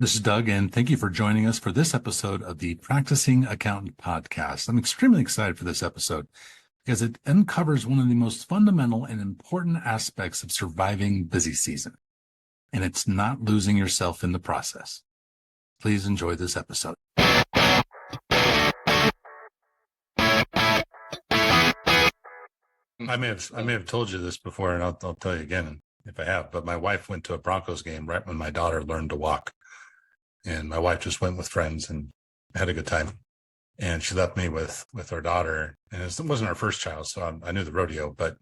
This is Doug, and thank you for joining us for this episode of the Practicing Accountant Podcast. I'm extremely excited for this episode because it uncovers one of the most fundamental and important aspects of surviving busy season, and it's not losing yourself in the process. Please enjoy this episode. I may have told you this before, and I'll tell you again if I have, but my wife went to a Broncos game right when my daughter learned to walk. And my wife just went with friends and had a good time. And she left me with our daughter. And it wasn't our first child, so I knew the rodeo. But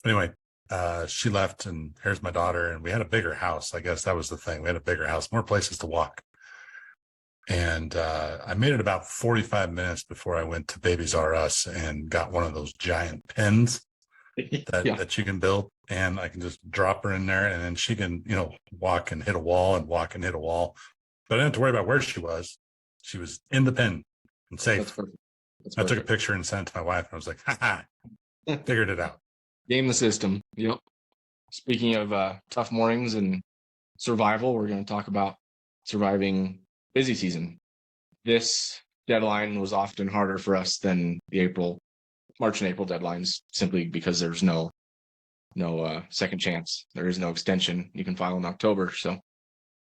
anyway, she left, and here's my daughter. And we had a bigger house. I guess that was the thing. We had a bigger house, more places to walk. And I made it about 45 minutes before I went to Babies R Us and got one of those giant pens that you can build. And I can just drop her in there, and then she can, walk and hit a wall and walk and hit a wall. But I didn't have to worry about where she was. She was in the pen and safe. That's perfect. I took a picture and sent it to my wife, and I was like, figured it out. Game the system. Yep. Speaking of tough mornings and survival, we're going to talk about surviving busy season. This deadline was often harder for us than the March and April deadlines, simply because there's no second chance. There is no extension. You can file in October. So,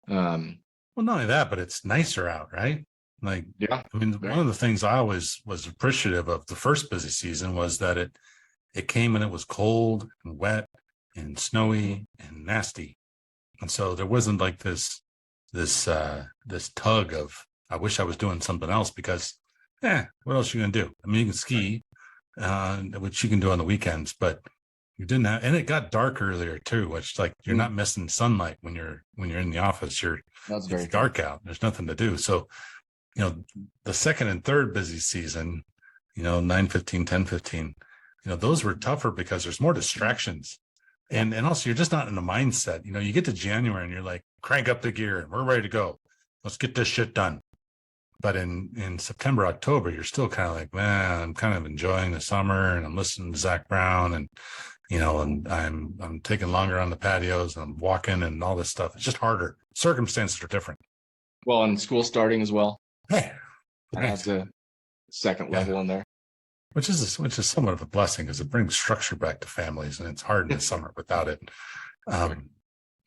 well, not only that, but it's nicer out, right? Like, yeah. I mean, right. One of the things I always was appreciative of the first busy season was that it came and it was cold and wet and snowy and nasty, and so there wasn't like this tug of I wish I was doing something else because, what else are you gonna do? I mean, you can ski, which you can do on the weekends, but you didn't have, and it got dark earlier too, which like you're not missing sunlight when you're in the office. It's dark out. There's nothing to do. So, the second and third busy season, 9:15, 10:15, those were tougher because there's more distractions. And also you're just not in the mindset. You get to January and you're like, crank up the gear and we're ready to go. Let's get this shit done. But in September, October, you're still kind of like, man, I'm kind of enjoying the summer and I'm listening to Zach Brown and and I'm taking longer on the patios and I'm walking and all this stuff. It's just harder. Circumstances are different. Well, and school starting as well. Yeah. That has a second level in there. Which is somewhat of a blessing because it brings structure back to families, and it's hard in the summer without it. But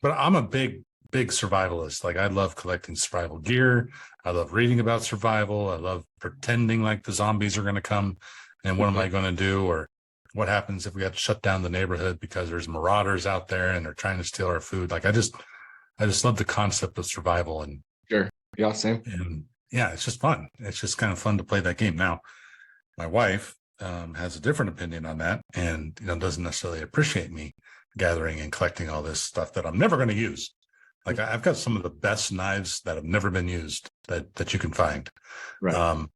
I'm a big survivalist. Like, I love collecting survival gear. I love reading about survival. I love pretending like the zombies are going to come and what am I going to do? Or what happens if we have to shut down the neighborhood because there's marauders out there and they're trying to steal our food? Like, I just love the concept of survival. And sure. Yeah, same. And yeah, it's just fun. It's just kind of fun to play that game. Now, my wife has a different opinion on that and, doesn't necessarily appreciate me gathering and collecting all this stuff that I'm never going to use. Like, I've got some of the best knives that have never been used that you can find. Right.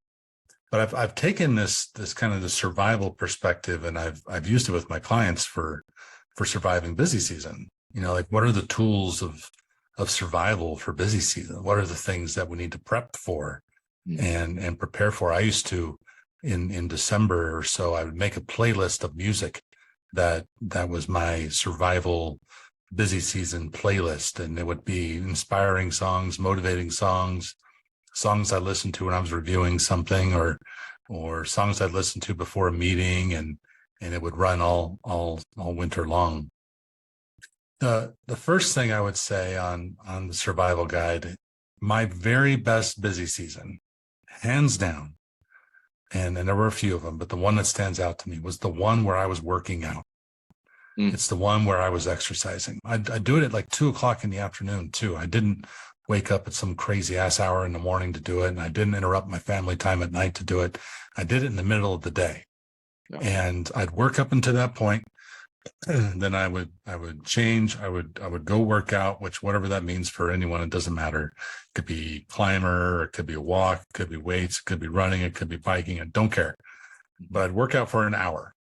But I've taken this kind of the survival perspective, and I've used it with my clients for surviving busy season. Like, what are the tools of survival for busy season? What are the things that we need to prep for and prepare for? I used to in December or so, I would make a playlist of music that was my survival busy season playlist, and it would be inspiring songs, motivating songs I listened to when I was reviewing something, or songs I'd listened to before a meeting, and it would run all winter long. The first thing I would say on the survival guide, my very best busy season, hands down, and there were a few of them, but the one that stands out to me was the one where I was working out. It's the one where I was exercising. I do it at like 2:00 in the afternoon too. I didn't wake up at some crazy ass hour in the morning to do it. And I didn't interrupt my family time at night to do it. I did it in the middle of the day. Yeah. And I'd work up until that point. And then I would change. I would go work out, which whatever that means for anyone, it doesn't matter. It could be climber, it could be a walk, it could be weights, it could be running, it could be biking. I don't care. But I'd work out for an hour.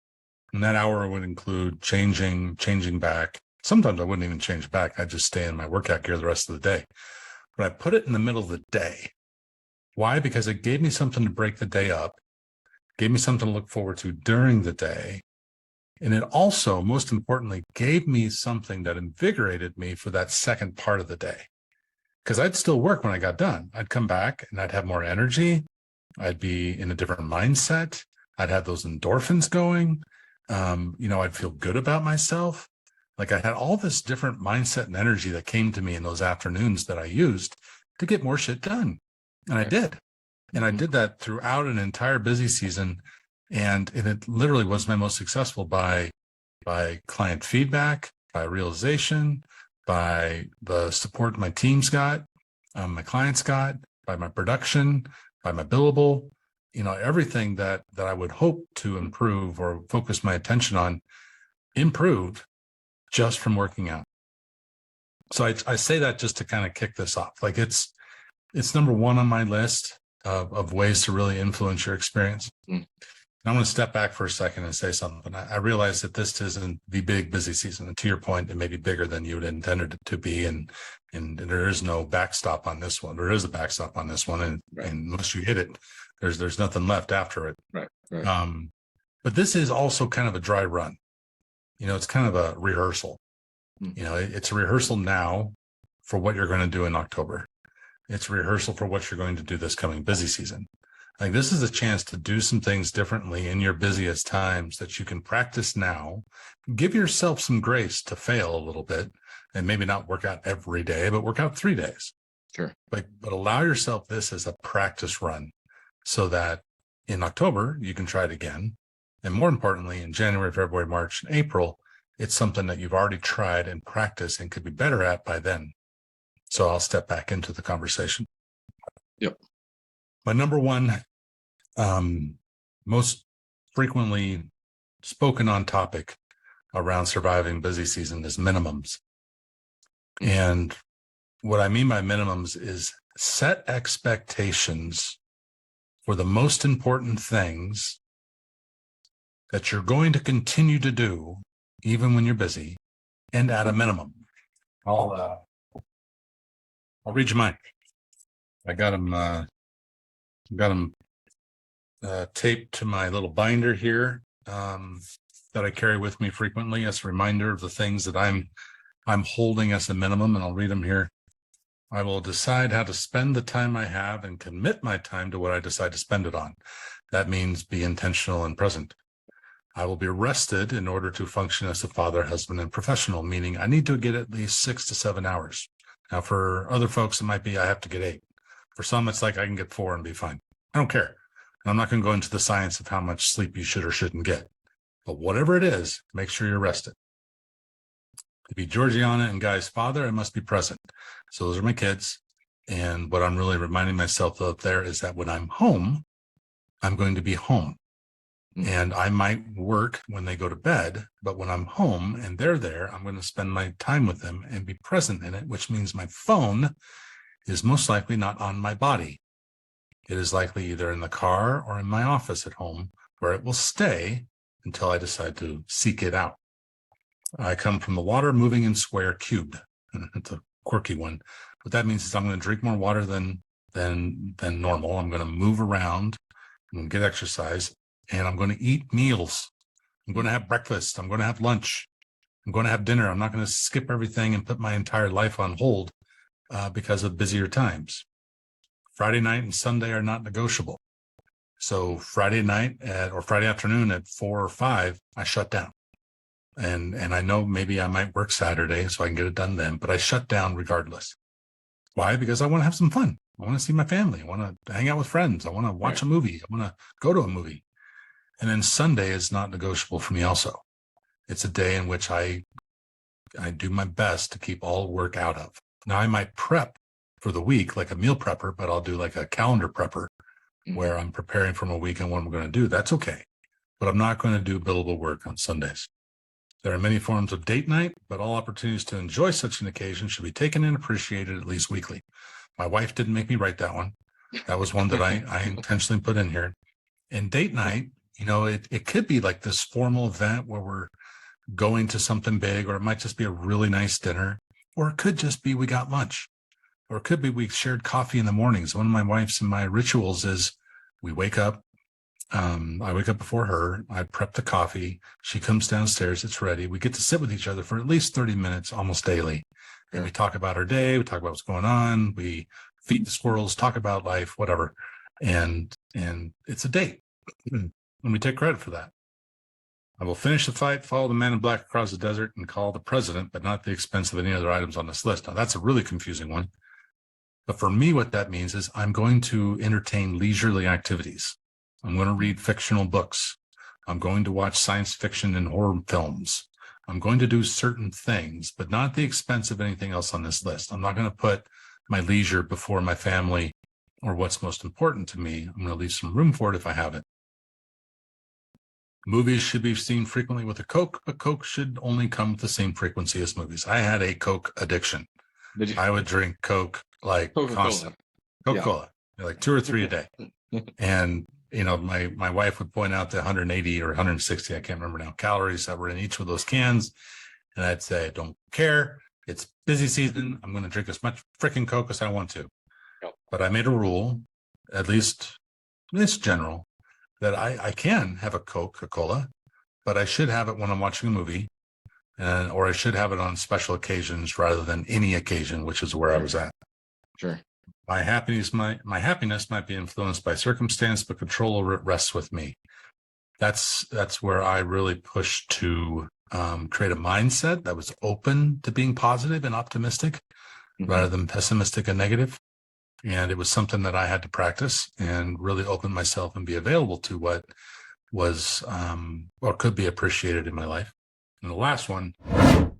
And that hour would include changing back. Sometimes I wouldn't even change back. I'd just stay in my workout gear the rest of the day. But I put it in the middle of the day. Why? Because it gave me something to break the day up, gave me something to look forward to during the day. And it also, most importantly, gave me something that invigorated me for that second part of the day. because I'd still work when I got done. I'd come back and I'd have more energy. I'd be in a different mindset. I'd have those endorphins going. I'd feel good about myself. Like I had all this different mindset and energy that came to me in those afternoons that I used to get more shit done. And I did. And I did that throughout an entire busy season. And it literally was my most successful by client feedback, by realization, by the support my teams got, my clients got, by my production, by my billable, everything that I would hope to improve or focus my attention on improved just from working out. So I say that just to kind of kick this off. Like it's number one on my list of ways to really influence your experience. I'm going to step back for a second and say something. I realize that this isn't the big busy season. And to your point, it may be bigger than you had intended it to be. And there is no backstop on this one. There is a backstop on this one. And unless you hit it, there's nothing left after it. Right. But this is also kind of a dry run. It's kind of a rehearsal. It's a rehearsal now for what you're going to do in October. It's a rehearsal for what you're going to do this coming busy season. Like this is a chance to do some things differently in your busiest times that you can practice now. Give yourself some grace to fail a little bit and maybe not work out every day, but work out 3 days. Sure. But allow yourself this as a practice run so that in October, you can try it again. And more importantly, in January, February, March, and April, it's something that you've already tried and practiced and could be better at by then. So I'll step back into the conversation. Yep. My number one, most frequently spoken on topic around surviving busy season is minimums. And what I mean by minimums is set expectations for the most important things that you're going to continue to do even when you're busy and at a minimum. I'll read you mine. I got them taped to my little binder here that I carry with me frequently as a reminder of the things that I'm holding as a minimum, and I'll read them here. I will decide how to spend the time I have and commit my time to what I decide to spend it on. That means be intentional and present. I will be rested in order to function as a father, husband, and professional, meaning I need to get at least 6 to 7 hours. Now, for other folks, it might be I have to get 8. For some, it's like I can get 4 and be fine. I don't care. And I'm not going to go into the science of how much sleep you should or shouldn't get. But whatever it is, make sure you're rested. To be Georgiana and Guy's father, I must be present. So those are my kids. And what I'm really reminding myself of there is that when I'm home, I'm going to be home. And I might work when they go to bed, but when I'm home and they're there, I'm going to spend my time with them and be present in it, which means my phone is most likely not on my body. It is likely either in the car or in my office at home, where it will stay until I decide to seek it out. I come from the water moving in square cubed. It's a quirky one. What that means is I'm going to drink more water than normal. I'm going to move around. I'm going to get exercise. And I'm going to eat meals. I'm going to have breakfast. I'm going to have lunch. I'm going to have dinner. I'm not going to skip everything and put my entire life on hold because of busier times. Friday night and Sunday are not negotiable. So Friday night or Friday afternoon at 4 or 5, I shut down. And I know maybe I might work Saturday so I can get it done then, but I shut down regardless. Why? Because I want to have some fun. I want to see my family. I want to hang out with friends. I want to watch a movie. I want to go to a movie. And then Sunday is not negotiable for me also. It's a day in which I do my best to keep all work out of. Now, I might prep for the week like a meal prepper, but I'll do like a calendar prepper where I'm preparing from a week and what I'm going to do. That's okay. But I'm not going to do billable work on Sundays. There are many forms of date night, but all opportunities to enjoy such an occasion should be taken and appreciated at least weekly. My wife didn't make me write that one. That was one that I intentionally put in here. And date night, it could be like this formal event where we're going to something big, or it might just be a really nice dinner, or it could just be we got lunch, or it could be we shared coffee in the mornings. One of my wife's and my rituals is we wake up. I wake up before her. I prep the coffee. She comes downstairs. It's ready. We get to sit with each other for at least 30 minutes almost daily And we talk about our day, we talk about what's going on, we feed the squirrels, talk about life, whatever. And it's a date. And we take credit for that. I will finish the fight, follow the man in black across the desert, and call the president, but not at the expense of any other items on this list. Now, that's a really confusing one. But for me, what that means is I'm going to entertain leisurely activities. I'm going to read fictional books. I'm going to watch science fiction and horror films. I'm going to do certain things, but not at the expense of anything else on this list. I'm not going to put my leisure before my family or what's most important to me. I'm going to leave some room for it if I have it. Movies should be seen frequently with a Coke, but Coke should only come with the same frequency as movies. I had a Coke addiction. I would drink Coke like constant. Coca-Cola, like 2 or 3 a day. And, my wife would point out the 180 or 160, I can't remember now, calories that were in each of those cans. And I'd say, I don't care. It's busy season. I'm going to drink as much freaking Coke as I want to. But I made a rule, at least it's general, that I can have a Coca-Cola, but I should have it when I'm watching a movie, or I should have it on special occasions rather than any occasion, which is where I was at. Sure. My happiness might be influenced by circumstance, but control over it rests with me. That's where I really pushed to create a mindset that was open to being positive and optimistic rather than pessimistic and negative. And it was something that I had to practice and really open myself and be available to what was or could be appreciated in my life. And the last one,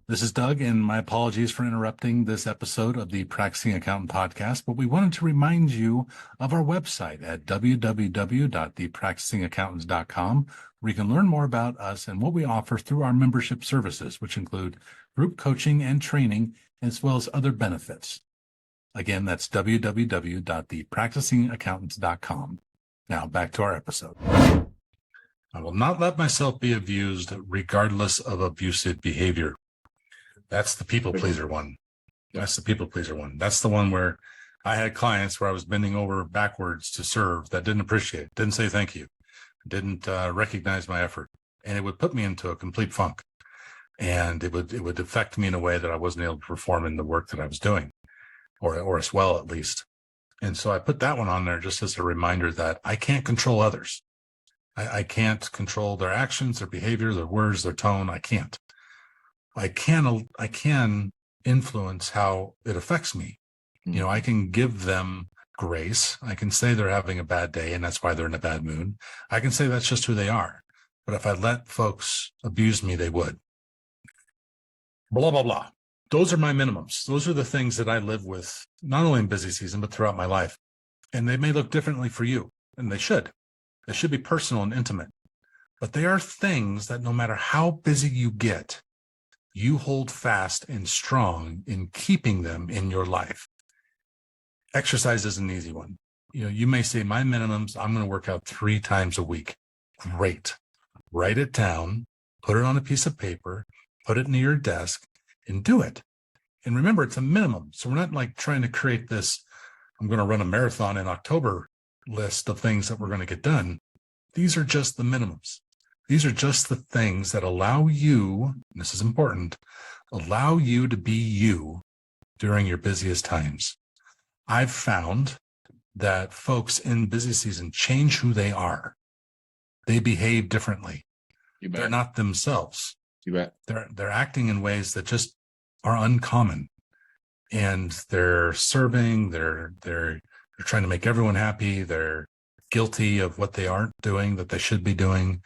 this is Doug, and my apologies for interrupting this episode of the Practicing Accountant podcast, but we wanted to remind you of our website at www.thepracticingaccountants.com, where you can learn more about us and what we offer through our membership services, which include group coaching and training, as well as other benefits. Again, that's www.thepracticingaccountants.com. Now back to our episode. I will not let myself be abused regardless of abusive behavior. That's the people pleaser one. That's the people pleaser one. That's the one where I had clients where I was bending over backwards to serve that didn't appreciate it, didn't say thank you, didn't recognize my effort. And it would put me into a complete funk. And it would affect me in a way that I wasn't able to perform in the work that I was doing. Or as well, at least. And so I put that one on there just as a reminder that I can't control others. I can't control their actions, their behavior, their words, their tone. I can't. I can influence how it affects me. I can give them grace. I can say they're having a bad day and that's why they're in a bad mood. I can say that's just who they are. But if I let folks abuse me, they would. Blah, blah, blah. Those are my minimums. Those are the things that I live with, not only in busy season, but throughout my life. And they may look differently for you, and they should. They should be personal and intimate. But they are things that no matter how busy you get, you hold fast and strong in keeping them in your life. Exercise is an easy one. You may say, my minimums, I'm going to work out 3 times a week. Great. Write it down, put it on a piece of paper, put it near your desk, and do it. And remember, it's a minimum. So we're not like trying to create this, I'm going to run a marathon in October list of things that we're going to get done. These are just the minimums. These are just the things that allow you, and this is important, allow you to be you during your busiest times. I've found that folks in busy season change who they are. They behave differently. They're not themselves. You bet. They're acting in ways that just are uncommon, and they're serving. They're trying to make everyone happy. They're guilty of what they aren't doing that they should be doing.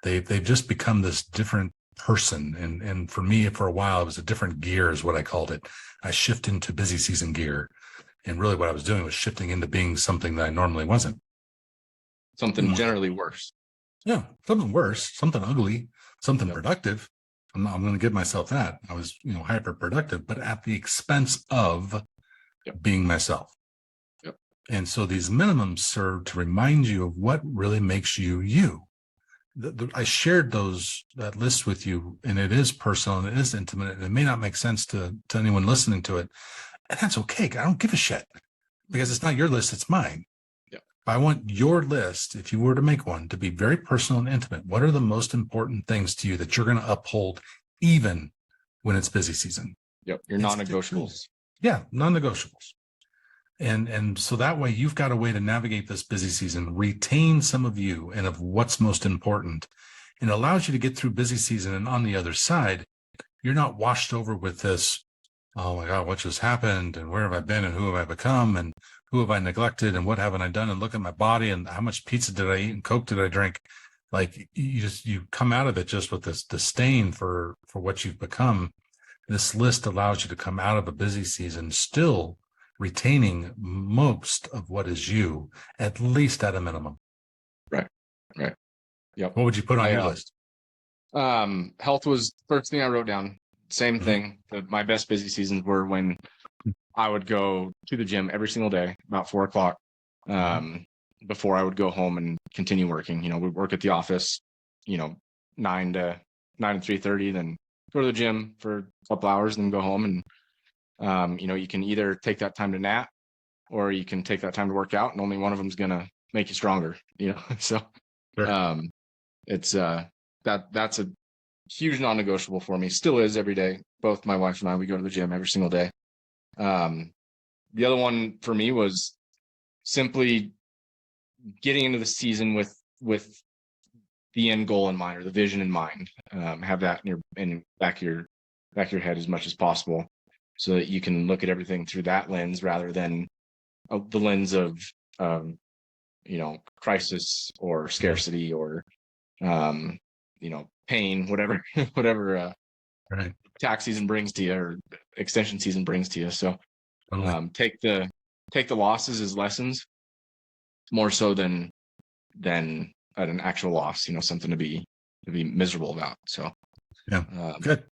They've just become this different person. And for me, for a while, it was a different gear, is what I called it. I shift into busy season gear, and really what I was doing was shifting into being something that I normally wasn't. Something generally worse. Yeah, something worse, something ugly, something productive. I'm going to give myself that. I was, hyper productive, but at the expense of being myself. Yep. And so these minimums serve to remind you of what really makes you you. I shared that list with you, and it is personal and it is intimate, and it may not make sense to anyone listening to it. And that's okay. I don't give a shit, because it's not your list, it's mine. I want your list, if you were to make one, to be very personal and intimate. What are the most important things to you that you're going to uphold even when it's busy season? Yep. Your It's the tool. non-negotiables. Yeah, non-negotiables. And so that way you've got a way to navigate this busy season, retain some of you and of what's most important, and it allows you to get through busy season. And on the other side, you're not washed over with this, oh my God, what just happened? And where have I been? And who have I become? And who have I neglected? And what haven't I done? And look at my body and how much pizza did I eat and Coke did I drink? Like you come out of it just with this disdain for what you've become. This list allows you to come out of a busy season still retaining most of what is you, at least at a minimum. Right. Yep. What would you put on your list? Health was first thing I wrote down. Same thing. My best busy seasons were when I would go to the gym every single day, about 4 o'clock, before I would go home and continue working. We'd work at the office, 9 to 3:30, then go to the gym for a couple hours, then go home. And, you can either take that time to nap or you can take that time to work out, and only one of them is going to make you stronger, So, Sure. it's, that's a huge non-negotiable for me. Still is every day. Both my wife and I, we go to the gym every single day. The other one for me was simply getting into the season with the end goal in mind, or the vision in mind. Have that in back of your head as much as possible, so that you can look at everything through that lens rather than the lens of crisis or scarcity or pain, whatever Right. tax season brings to you or extension season brings to you. So Totally. take the losses as lessons more so than at an actual loss, something to be miserable about. So Yeah. Good.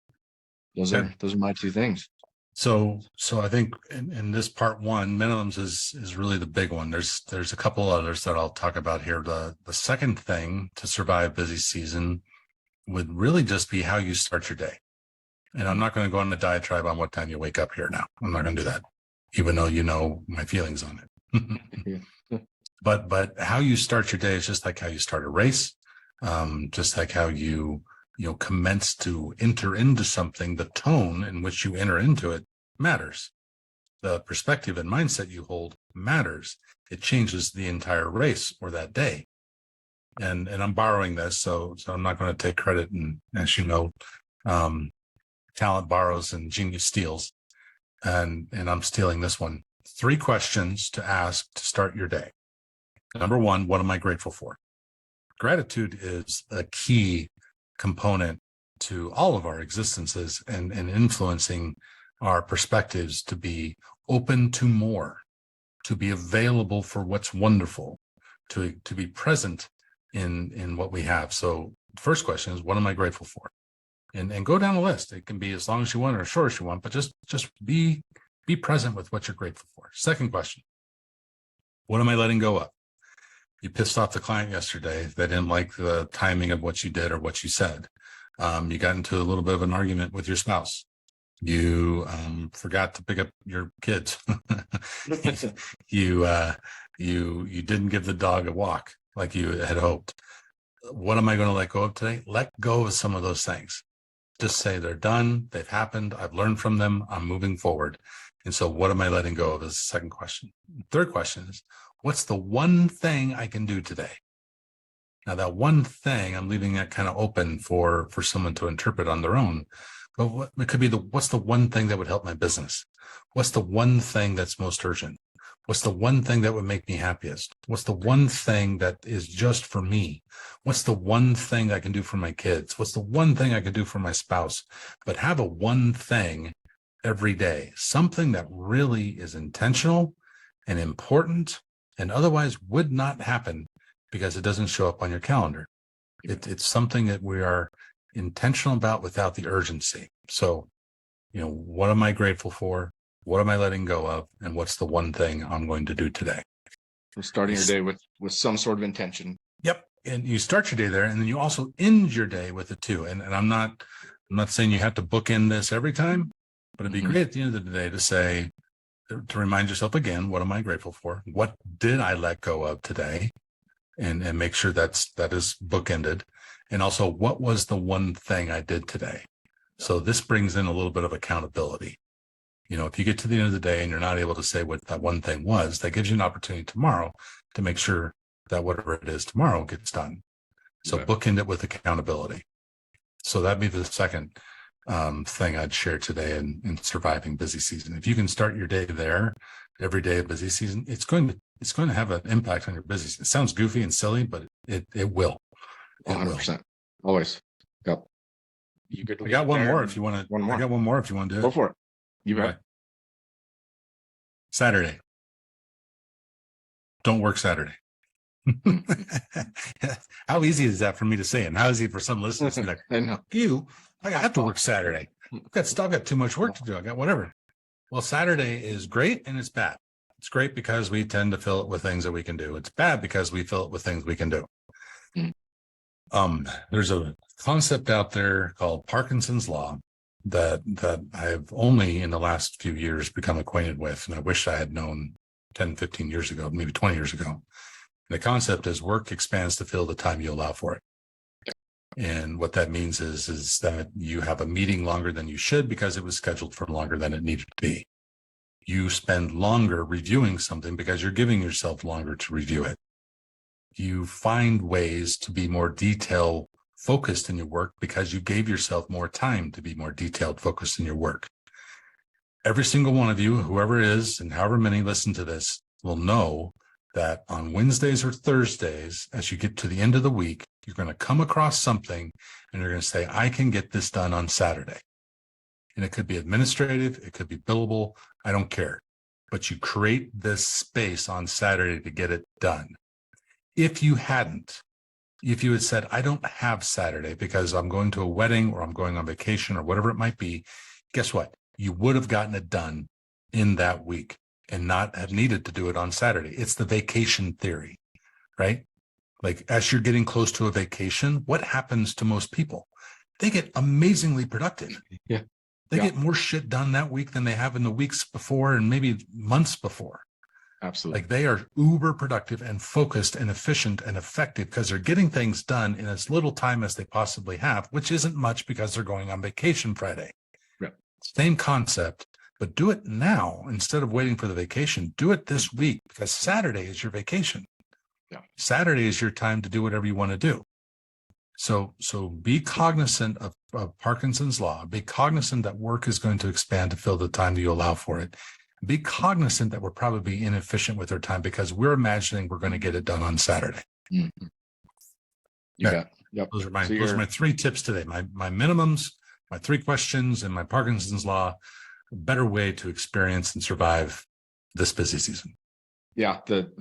Those are my two things. So I think in this part one, minimums is really the big one. There's a couple others that I'll talk about here. The second thing to survive busy season would really just be how you start your day. And I'm not going to go on a diatribe on what time you wake up here now. I'm not going to do that, even though you know my feelings on it. But how you start your day is just like how you start a race, just like how you commence to enter into something. The tone in which you enter into it matters. The perspective and mindset you hold matters. It changes the entire race or that day. And I'm borrowing this, so I'm not going to take credit. And as you know, talent borrows and genius steals. And I'm stealing this one. 3 questions to ask to start your day. Number 1, what am I grateful for? Gratitude is a key component to all of our existences and influencing our perspectives to be open to more, to be available for what's wonderful, to be present in what we have. So the first question is, what am I grateful for? And go down the list. It can be as long as you want or as short as you want, but just be present with what you're grateful for. Second question, what am I letting go of? You pissed off the client yesterday. They didn't like the timing of what you did or what you said. You got into a little bit of an argument with your spouse. You forgot to pick up your kids. You didn't give the dog a walk like you had hoped. What am I going to let go of today? Let go of some of those things. Just say they're done. They've happened. I've learned from them. I'm moving forward. And so what am I letting go of is the second question. Third question is, what's the one thing I can do today? Now, that one thing, I'm leaving that kind of open for someone to interpret on their own. But it could be what's the one thing that would help my business? What's the one thing that's most urgent? What's the one thing that would make me happiest? What's the one thing that is just for me? What's the one thing I can do for my kids? What's the one thing I can do for my spouse? But have a one thing every day, something that really is intentional and important and otherwise would not happen because it doesn't show up on your calendar. It's something that we are intentional about without the urgency. So, what am I grateful for? What am I letting go of? And what's the one thing I'm going to do today? So starting your day with some sort of intention. Yep. And you start your day there, and then you also end your day with it too. And I'm not saying you have to bookend this every time, but it'd be great at the end of the day to remind yourself again, what am I grateful for? What did I let go of today? And make sure that is bookended. And also, what was the one thing I did today? So this brings in a little bit of accountability. If you get to the end of the day and you're not able to say what that one thing was, that gives you an opportunity tomorrow to make sure that whatever it is tomorrow gets done. So bookend it with accountability. So that'd be the second thing I'd share today in surviving busy season. If you can start your day there, every day of busy season, it's going to have an impact on your busy season. It sounds goofy and silly, but it will. 100%. Always. Yep. You could. I got one more if you want to. One more. I got one more if you want to do it. Go for it. You bet. Saturday. Don't work Saturday. How easy is that for me to say? And how easy for some listeners to be like, I know. I have to work Saturday. I've got too much work to do. I got whatever. Well, Saturday is great and it's bad. It's great because we tend to fill it with things that we can do. It's bad because we fill it with things we can do. There's a concept out there called Parkinson's law that I've only in the last few years become acquainted with. And I wish I had known 10, 15 years ago, maybe 20 years ago. The concept is work expands to fill the time you allow for it. And what that means is that you have a meeting longer than you should because it was scheduled for longer than it needed to be. You spend longer reviewing something because you're giving yourself longer to review it. You find ways to be more detail focused in your work because you gave yourself more time to be more detailed focused in your work. Every single one of you, whoever it is, and however many listen to this, will know that on Wednesdays or Thursdays, as you get to the end of the week, you're going to come across something and you're going to say, I can get this done on Saturday. And it could be administrative, it could be billable, I don't care. But you create this space on Saturday to get it done. If you had said, I don't have Saturday because I'm going to a wedding or I'm going on vacation or whatever it might be, guess what? You would have gotten it done in that week and not have needed to do it on Saturday. It's the vacation theory, right? Like as you're getting close to a vacation, what happens to most people? They get amazingly productive. Yeah. They get more shit done that week than they have in the weeks before and maybe months before. Absolutely. Like they are uber productive and focused and efficient and effective because they're getting things done in as little time as they possibly have, which isn't much because they're going on vacation Friday. Yeah. Same concept, but do it now instead of waiting for the vacation. Do it this week because Saturday is your vacation. Yeah. Saturday is your time to do whatever you want to do. So be cognizant of Parkinson's law. Be cognizant that work is going to expand to fill the time that you allow for it. Be cognizant that we're probably inefficient with our time because we're imagining we're going to get it done on Saturday. Mm-hmm. Yeah. Yep. Those are my 3 tips today. My minimums, my 3 questions, and my Parkinson's law. A better way to experience and survive this busy season. Yeah. The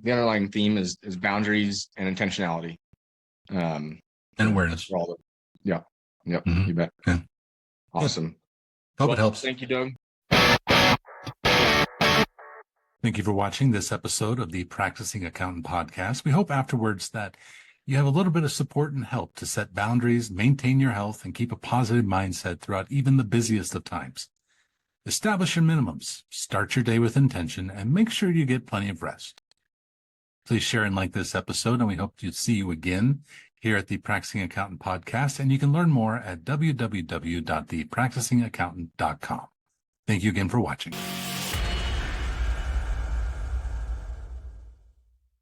underlying theme is boundaries and intentionality. And awareness. Yep. Mm-hmm. You bet. Yeah. Awesome. Hope it helps. Thank you, Doug. Thank you for watching this episode of the Practicing Accountant podcast. We hope afterwards that you have a little bit of support and help to set boundaries, maintain your health, and keep a positive mindset throughout even the busiest of times. Establish your minimums, start your day with intention, and make sure you get plenty of rest. Please share and like this episode, and we hope to see you again here at the Practicing Accountant podcast, and you can learn more at www.thepracticingaccountant.com. Thank you again for watching.